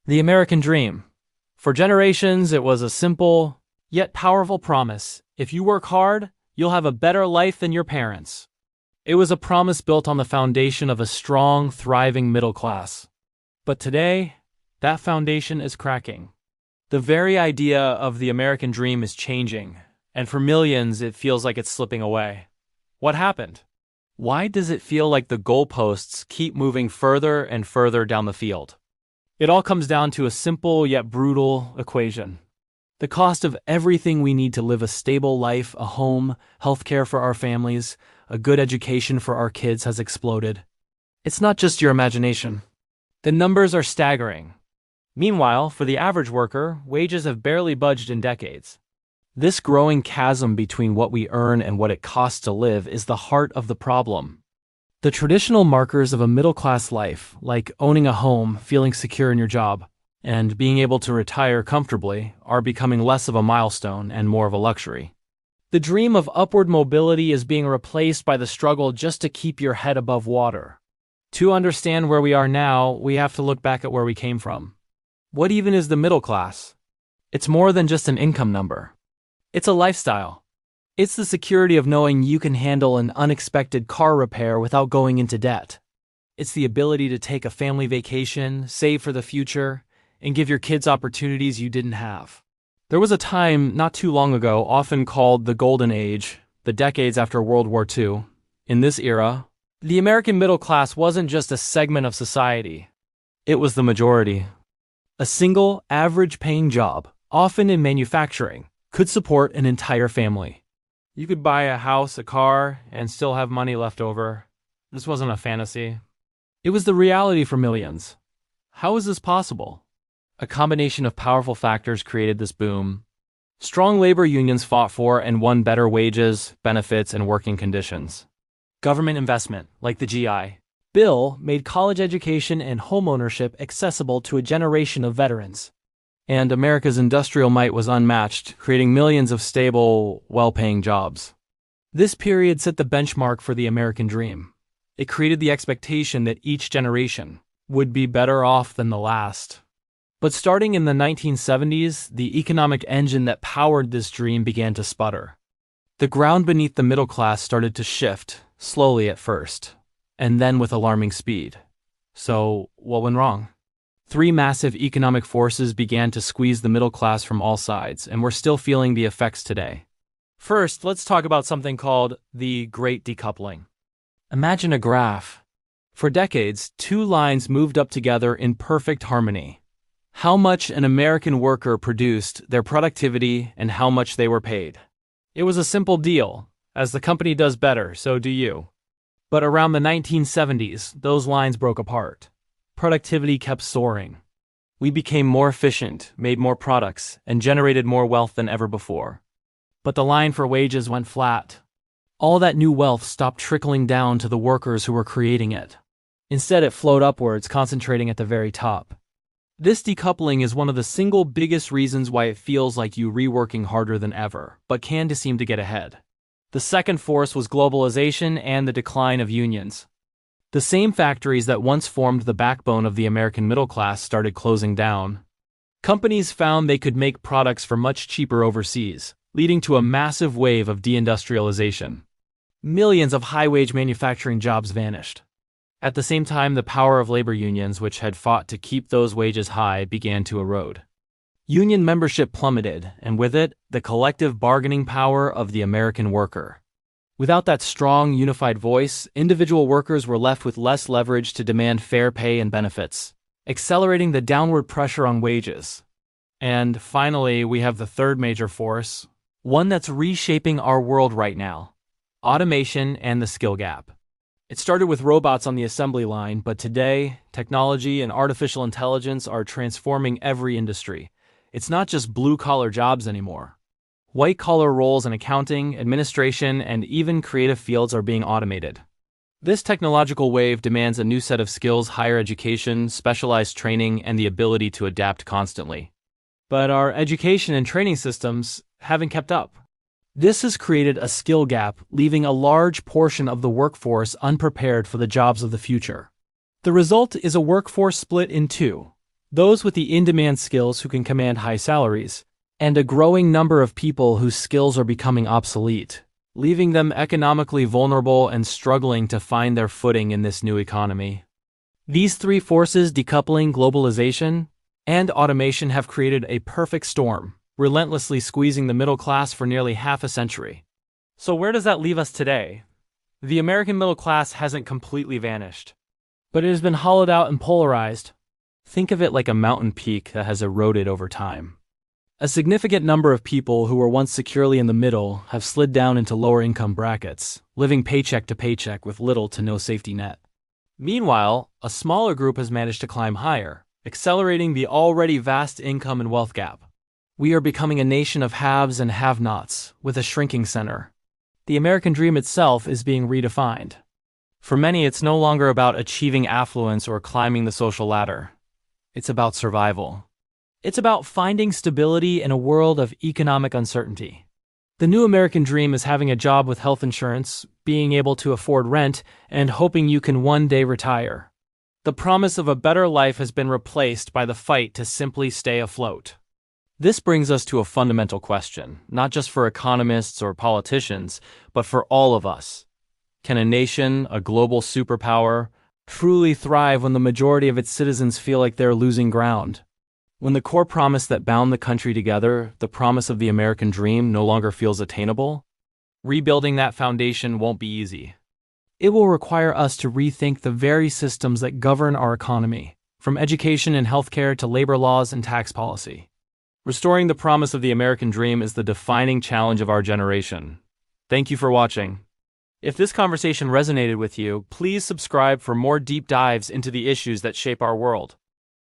The American Dream. For generations, it was a simple, yet powerful promise. If you work hard, you'll have a better life than your parents. It was a promise built on the foundation of a strong, thriving middle class. But today, that foundation is cracking. The very idea of the American dream is changing, and for millions, it feels like it's slipping away. What happened? Why does it feel like the goalposts keep moving further and further down the field? It all comes down to a simple yet brutal equation. The cost of everything we need to live a stable life, a home, healthcare for our families, a good education for our kids has exploded. It's not just your imagination. The numbers are staggering. Meanwhile, for the average worker, wages have barely budged in decades. This growing chasm between what we earn and what it costs to live is the heart of the problem. The traditional markers of a middle-class life, like owning a home, feeling secure in your job, and being able to retire comfortably, are becoming less of a milestone and more of a luxury. The dream of upward mobility is being replaced by the struggle just to keep your head above water. To understand where we are now, we have to look back at where we came from. What even is the middle class? It's more than just an income number. It's a lifestyle. It's the security of knowing you can handle an unexpected car repair without going into debt. It's the ability to take a family vacation, save for the future, and give your kids opportunities you didn't have. There was a time not too long ago, often called the Golden Age, the decades after World War II. In this era, the American middle class wasn't just a segment of society. It was the majority. A single, average-paying job, often in manufacturing, could support an entire family. You could buy a house, a car, and still have money left over. This wasn't a fantasy. It was the reality for millions. How is this possible? A combination of powerful factors created this boom. Strong labor unions fought for and won better wages, benefits, and working conditions. Government investment, like the GI Bill, made college education and homeownership accessible to a generation of veterans. And America's industrial might was unmatched, creating millions of stable, well-paying jobs. This period set the benchmark for the American dream. It created the expectation that each generation would be better off than the last. But starting in the 1970s, the economic engine that powered this dream began to sputter. The ground beneath the middle class started to shift, slowly at first, and then with alarming speed. So, what went wrong? Three massive economic forces began to squeeze the middle class from all sides, and we're still feeling the effects today. First, let's talk about something called the Great Decoupling. Imagine a graph. For decades, two lines moved up together in perfect harmony. How much an American worker produced, their productivity, and how much they were paid. It was a simple deal. As the company does better, so do you. But around the 1970s, those lines broke apart. Productivity kept soaring. We became more efficient, made more products, and generated more wealth than ever before. But the line for wages went flat. All that new wealth stopped trickling down to the workers who were creating it. Instead, it flowed upwards, concentrating at the very top. This decoupling is one of the single biggest reasons why it feels like you reworking harder than ever, but can seem to get ahead. The second force was globalization and the decline of unions. The same factories that once formed the backbone of the American middle class started closing down. Companies found they could make products for much cheaper overseas, leading to a massive wave of deindustrialization. Millions of high-wage manufacturing jobs vanished. At the same time, the power of labor unions, which had fought to keep those wages high, began to erode. Union membership plummeted, and with it, the collective bargaining power of the American worker. Without that strong, unified voice, individual workers were left with less leverage to demand fair pay and benefits, accelerating the downward pressure on wages. And finally, we have the third major force, one that's reshaping our world right now: automation and the skill gap. It started with robots on the assembly line, but today, technology and artificial intelligence are transforming every industry. It's not just blue-collar jobs anymore. White-collar roles in accounting, administration, and even creative fields are being automated. This technological wave demands a new set of skills: higher education, specialized training, and the ability to adapt constantly. But our education and training systems haven't kept up. This has created a skill gap, leaving a large portion of the workforce unprepared for the jobs of the future. The result is a workforce split in two: those with the in-demand skills who can command high salaries, and a growing number of people whose skills are becoming obsolete, leaving them economically vulnerable and struggling to find their footing in this new economy. These three forces, decoupling, globalization, and automation, have created a perfect storm, relentlessly squeezing the middle class for nearly half a century. So where does that leave us today? The American middle class hasn't completely vanished, but it has been hollowed out and polarized. Think of it like a mountain peak that has eroded over time. A significant number of people who were once securely in the middle have slid down into lower income brackets, living paycheck to paycheck with little to no safety net. Meanwhile, a smaller group has managed to climb higher, accelerating the already vast income and wealth gap. We are becoming a nation of haves and have-nots, with a shrinking center. The American dream itself is being redefined. For many, it's no longer about achieving affluence or climbing the social ladder. It's about survival. It's about finding stability in a world of economic uncertainty. The new American dream is having a job with health insurance, being able to afford rent, and hoping you can one day retire. The promise of a better life has been replaced by the fight to simply stay afloat. This brings us to a fundamental question, not just for economists or politicians, but for all of us. Can a nation, a global superpower, truly thrive when the majority of its citizens feel like they're losing ground? When the core promise that bound the country together, the promise of the American dream, no longer feels attainable? Rebuilding that foundation won't be easy. It will require us to rethink the very systems that govern our economy, from education and healthcare to labor laws and tax policy. Restoring the promise of the American dream is the defining challenge of our generation. Thank you for watching. If this conversation resonated with you, please subscribe for more deep dives into the issues that shape our world.